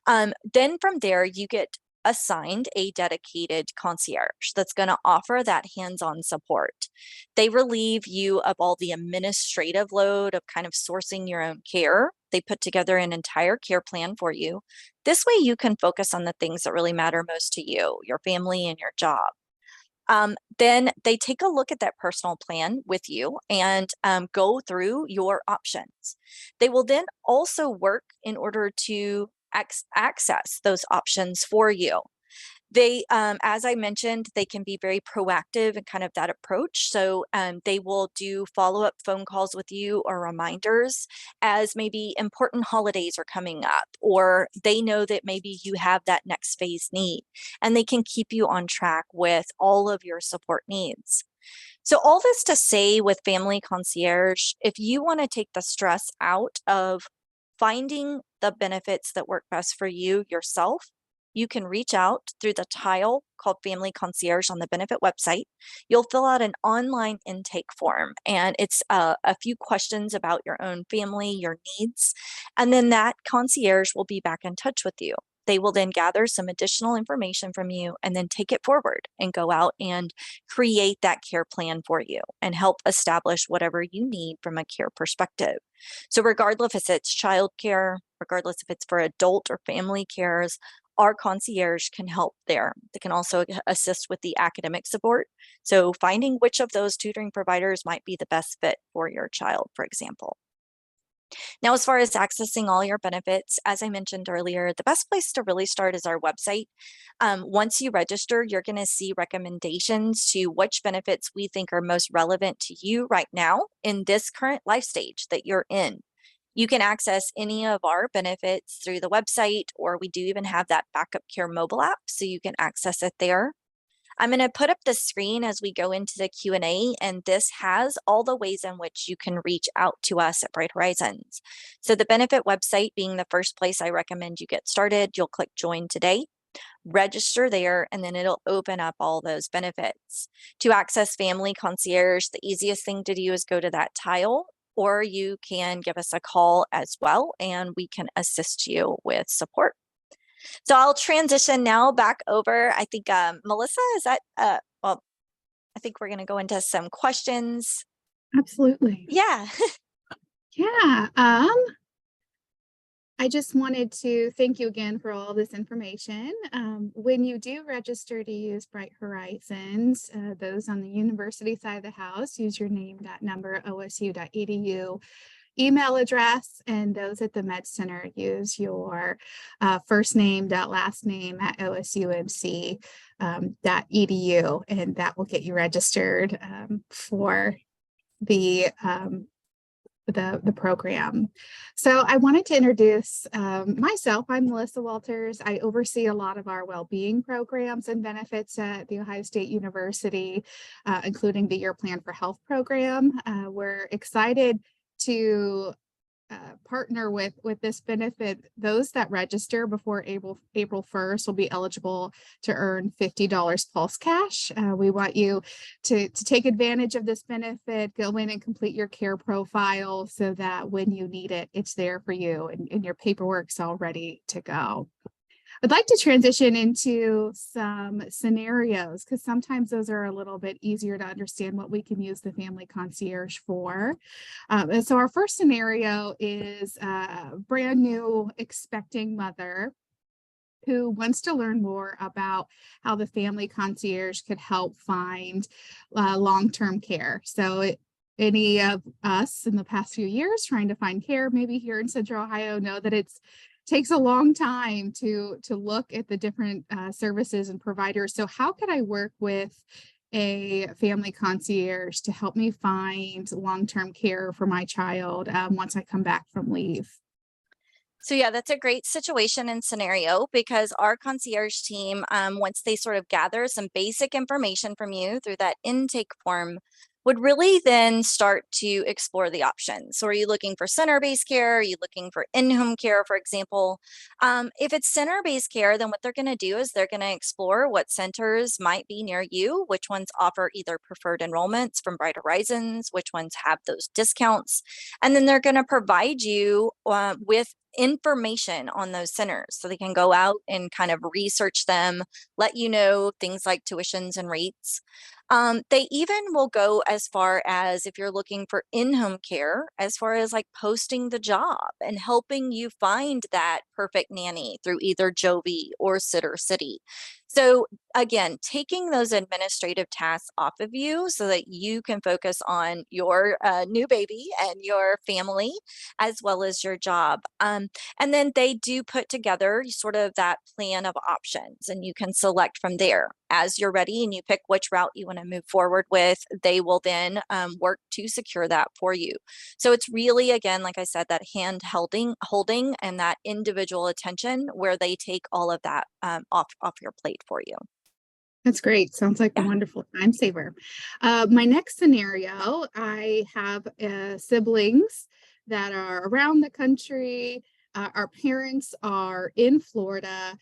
Then from there, you get assigned a dedicated concierge that's going to offer that hands-on support. They relieve you of all the administrative load of kind of sourcing your own care. They put together an entire care plan for you. This way you can focus on the things that really matter most to you, your family and your job. Then they take a look at that personal plan with you and go through your options. They will then also work in order to access those options for you. They, as I mentioned, they can be very proactive in kind of that approach. So they will do follow-up phone calls with you or reminders as maybe important holidays are coming up, or they know that maybe you have that next phase need, and they can keep you on track with all of your support needs. So all this to say, with Family Concierge, if you want to take the stress out of finding the benefits that work best for you yourself, you can reach out through the tile called Family Concierge on the benefit website. You'll fill out an online intake form, and it's a few questions about your own family, your needs, and then that concierge will be back in touch with you. They will then gather some additional information from you and then take it forward and go out and create that care plan for you and help establish whatever you need from a care perspective. So regardless if it's childcare, regardless if it's for adult or family cares, our concierge can help there. They can also assist with the academic support. So finding which of those tutoring providers might be the best fit for your child, for example. Now, as far as accessing all your benefits, as I mentioned earlier, the best place to really start is our website. Once you register, you're going to see recommendations to which benefits we think are most relevant to you right now in this current life stage that you're in. You can access any of our benefits through the website, or we do even have that backup care mobile app, so you can access it there. I'm going to put up the screen as we go into the Q&A, and this has all the ways in which you can reach out to us at Bright Horizons. So the benefit website being the first place I recommend you get started, you'll click Join Today, register there, and then it'll open up all those benefits. To access Family Concierge, the easiest thing to do is go to that tile, or you can give us a call as well, and we can assist you with support. So I'll transition now back over. I think, Melissa, is that, well, I think we're going to go into some questions. Absolutely. Yeah. Yeah. I just wanted to thank you again for all this information. When you do register to use Bright Horizons, those on the university side of the house, use your name, number, osu.edu email address, and those at the Med Center use your first name, last name at osumc.edu, and that will get you registered for the program. So I wanted to introduce myself. I'm Melissa Walters. I oversee a lot of our well-being programs and benefits at The Ohio State University, including the Year Plan for Health program. We're excited to partner with this benefit. Those that register before April 1st will be eligible to earn $50 Pulse Cash. We want you to take advantage of this benefit, go in and complete your care profile so that when you need it, it's there for you and your paperwork's all ready to go. I'd like to transition into some scenarios because sometimes those are a little bit easier to understand what we can use the Family Concierge for. And so our first scenario is a brand new expecting mother who wants to learn more about how the Family Concierge could help find long-term care. So any of us in the past few years trying to find care, maybe here in Central Ohio, know that it takes a long time to look at the different services and providers. So how could I work with a Family Concierge to help me find long-term care for my child once I come back from leave? So yeah, that's a great situation and scenario, because our concierge team, once they sort of gather some basic information from you through that intake form, would really then start to explore the options. So are you looking for center-based care? Are you looking for in-home care, for example? If it's center-based care, then what they're going to do is they're going to explore what centers might be near you, which ones offer either preferred enrollments from Bright Horizons, which ones have those discounts, and then they're going to provide you with information on those centers so they can go out and kind of research them, let you know things like tuitions and rates. They even will go as far as, if you're looking for in-home care, as far as like posting the job and helping you find that perfect nanny through either Jovi or Sitter City. So again, taking those administrative tasks off of you so that you can focus on your new baby and your family, as well as your job. And then they do put together sort of that plan of options, and you can select from there. As you're ready and you pick which route you want to move forward with, they will then work to secure that for you. So it's really, again, like I said, that holding and that individual attention where they take all of that off your plate for you. That's great. Sounds like a Yeah. wonderful time saver. My next scenario, I have siblings that are around the country. Our parents are in Florida.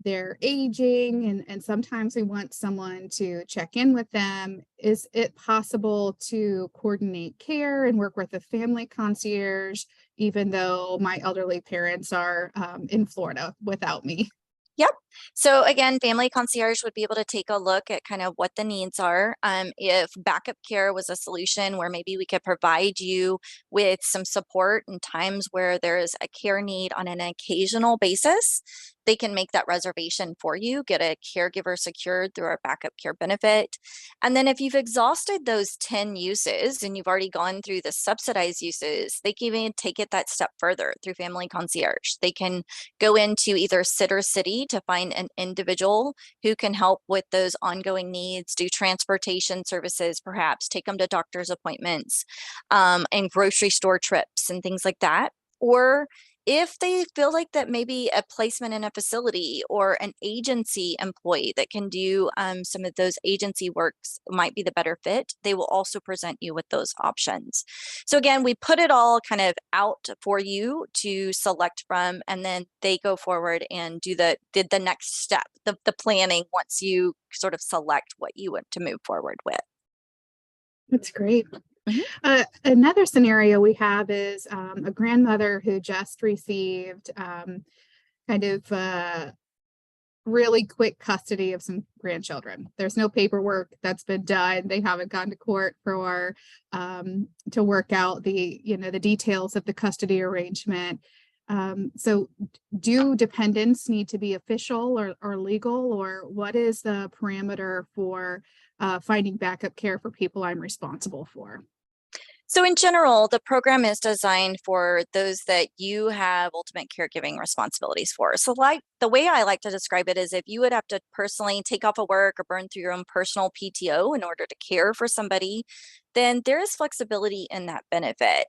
They're aging, and sometimes we want someone to check in with them. Is it possible to coordinate care and work with a family concierge, even though my elderly parents are in Florida without me? Yep. So again, family concierge would be able to take a look at kind of what the needs are. If backup care was a solution where maybe we could provide you with some support in times where there is a care need on an occasional basis, they can make that reservation for you, get a caregiver secured through our backup care benefit. And then if you've exhausted those 10 uses and you've already gone through the subsidized uses, they can even take it that step further through family concierge. They can go into either Sitter City to find an individual who can help with those ongoing needs, do transportation services, perhaps take them to doctor's appointments, and grocery store trips and things like that. Or if they feel like that maybe a placement in a facility or an agency employee that can do some of those agency works might be the better fit, they will also present you with those options. So again, we put it all kind of out for you to select from, and then they go forward and do the next step, the planning once you sort of select what you want to move forward with. That's great. Mhm. Another scenario we have is a grandmother who just received kind of really quick custody of some grandchildren. There's no paperwork that's been done. They haven't gone to court for to work out the details of the custody arrangement. So do dependents need to be official or legal, or what is the parameter for finding backup care for people I'm responsible for? So in general, the program is designed for those that you have ultimate caregiving responsibilities for. So like the way I like to describe it is if you would have to personally take off of work or burn through your own personal PTO in order to care for somebody, then there is flexibility in that benefit.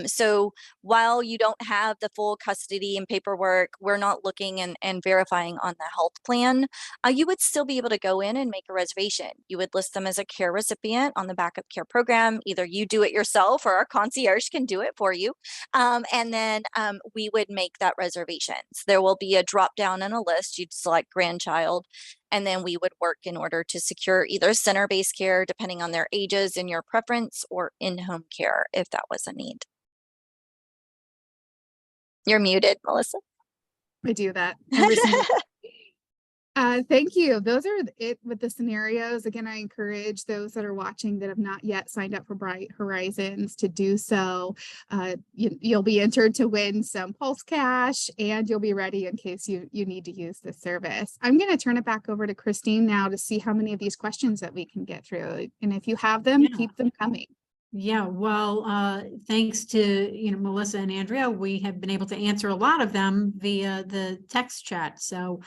So while you don't have the full custody and paperwork, we're not looking and verifying on the health plan, you would still be able to go in and make a reservation. You would list them as a care recipient on the backup care program. Either you do it yourself or our concierge can do it for you. And then we would make that reservations. There will be a drop down in a list. You'd select grandchild, and then we would work in order to secure either center-based care, depending on their ages and your preference, or in-home care if that was a need. You're muted, Melissa. I do that every single thank you. Those are it with the scenarios. Again, I encourage those that are watching that have not yet signed up for Bright Horizons to do so. You'll be entered to win some Pulse Cash, and you'll be ready in case you need to use this service. I'm going to turn it back over to Christine now to see how many of these questions that we can get through. And if you have them, keep them coming. Yeah, well, thanks to, Melissa and Andrea, we have been able to answer a lot of them via the text chat. So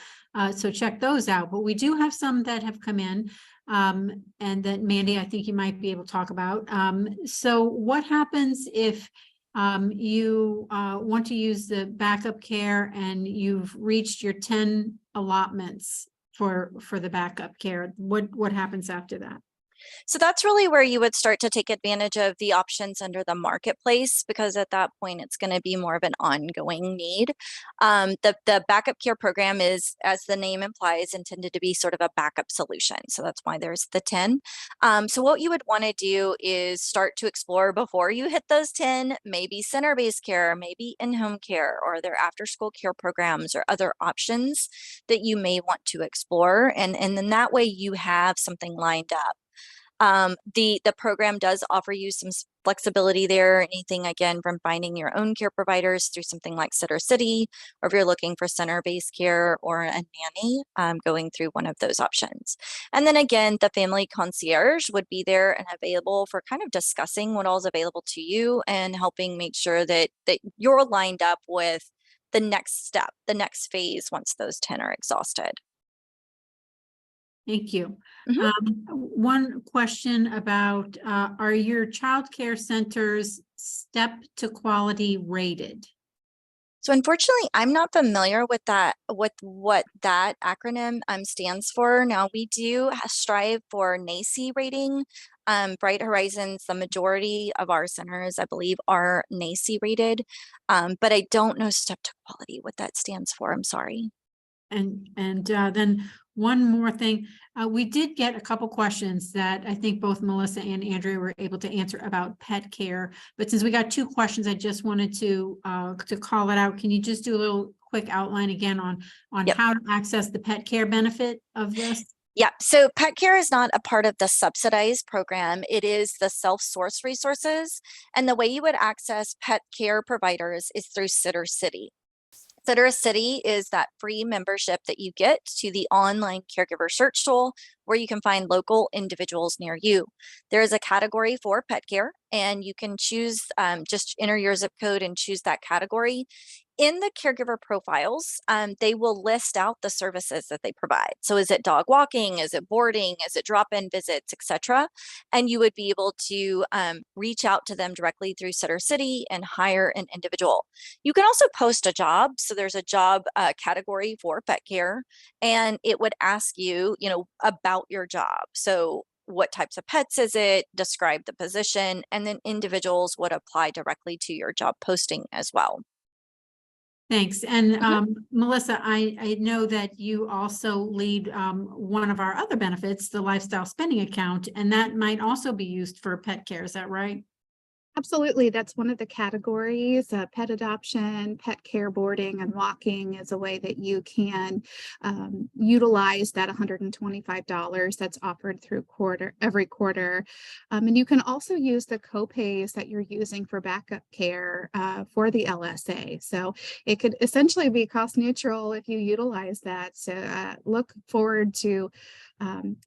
check those out. But we do have some that have come in, and that Mandy, I think you might be able to talk about. So what happens if you want to use the backup care and you've reached your 10 allotments for the backup care? What happens after that? So that's really where you would start to take advantage of the options under the marketplace, because at that point it's going to be more of an ongoing need. The backup care program is, as the name implies, intended to be sort of a backup solution. So that's why there's the 10. So what you would want to do is start to explore before you hit those 10, maybe center-based care, maybe in-home care, or their after-school care programs or other options that you may want to explore. And then that way you have something lined up. The program does offer you some flexibility there, anything again from finding your own care providers through something like Sitter City, or if you're looking for center-based care or a nanny, going through one of those options. And then again, the family concierge would be there and available for kind of discussing what all is available to you and helping make sure that you're lined up with the next step, the next phase once those 10 are exhausted. Thank you. Mhm. One question about, are your childcare centers step to quality rated? So unfortunately, I'm not familiar with that, with what that acronym stands for. Now we do strive for NACE rating. Bright Horizons, the majority of our centers, I believe, are NACE rated, but I don't know step to quality what that stands for. I'm sorry. And then one more thing, we did get a couple questions that I think both Melissa and Andrea were able to answer about pet care. But since we got two questions, I just wanted to call it out. Can you just do a little quick outline again on Yep. how to access the pet care benefit of this? Yeah, so pet care is not a part of the subsidized program. It is the self-source resources. And the way you would access pet care providers is through Sitter City. Sitter City is that free membership that you get to the online caregiver search tool where you can find local individuals near you. There is a category for pet care, and you can choose, just enter your zip code and choose that category. In the caregiver profiles, they will list out the services that they provide. So is it dog walking? Is it boarding? Is it drop-in visits, etc.? And you would be able to reach out to them directly through Sitter City and hire an individual. You can also post a job. So there's a job category for pet care, and it would ask you, about your job. So what types of pets is it? Describe the position, and then individuals would apply directly to your job posting as well. Thanks. And Melissa, I know that you also lead one of our other benefits, the lifestyle spending account, and that might also be used for pet care. Is that right? Absolutely. That's one of the categories. Pet adoption, pet care, boarding, and walking is a way that you can utilize that $125 that's offered through every quarter. And you can also use the copays that you're using for backup care for the LSA. So it could essentially be cost neutral if you utilize that. So look forward to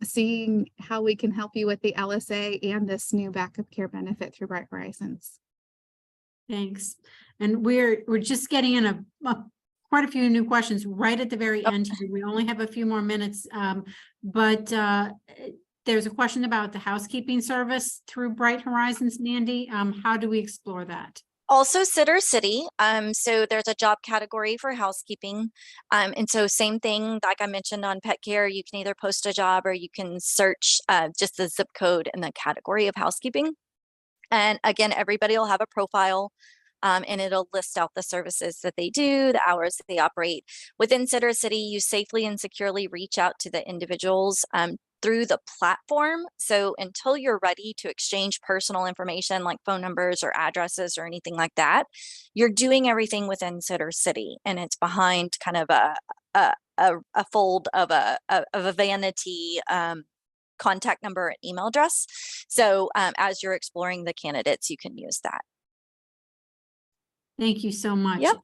seeing how we can help you with the LSA and this new backup care benefit through Bright Horizons. Thanks. And we're just getting in quite a few new questions right at the very end here. We only have a few more minutes, but there's a question about the housekeeping service through Bright Horizons, Mandy. How do we explore that? Also Sitter City. So there's a job category for housekeeping. And so same thing, like I mentioned on pet care, you can either post a job or you can search just the zip code in the category of housekeeping. And again, everybody will have a profile, and it'll list out the services that they do, the hours that they operate. Within Sitter City, you safely and securely reach out to the individuals through the platform. So until you're ready to exchange personal information like phone numbers or addresses or anything like that, you're doing everything within Sitter City, and it's behind kind of a fold of a vanity contact number and email address. So as you're exploring the candidates, you can use that. Thank you so much. Yep.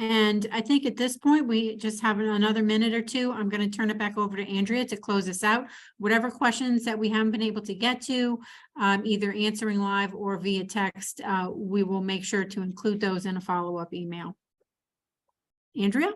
And I think at this point, we just have another minute or two. I'm going to turn it back over to Andrea to close us out. Whatever questions that we haven't been able to get to, either answering live or via text, we will make sure to include those in a follow-up email. Andrea?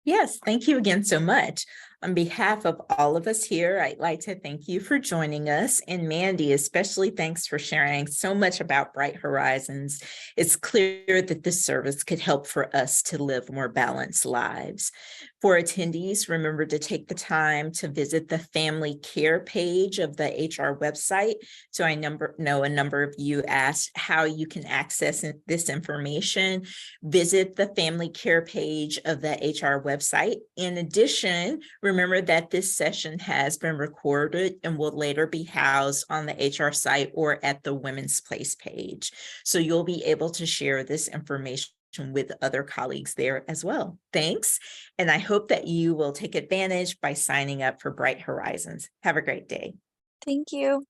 Yes, thank you again so much. On behalf of all of us here, I'd like to thank you for joining us. And Mandy, especially thanks for sharing so much about Bright Horizons. It's clear that this service could help for us to live more balanced lives. For attendees, remember to take the time to visit the family care page of the HR website. So I know a number of you asked how you can access this information. Visit the family care page of the HR website. In addition, remember that this session has been recorded and will later be housed on the HR site or at the Women's Place page. So you'll be able to share this information with other colleagues there as well. Thanks. And I hope that you will take advantage by signing up for Bright Horizons. Have a great day. Thank you.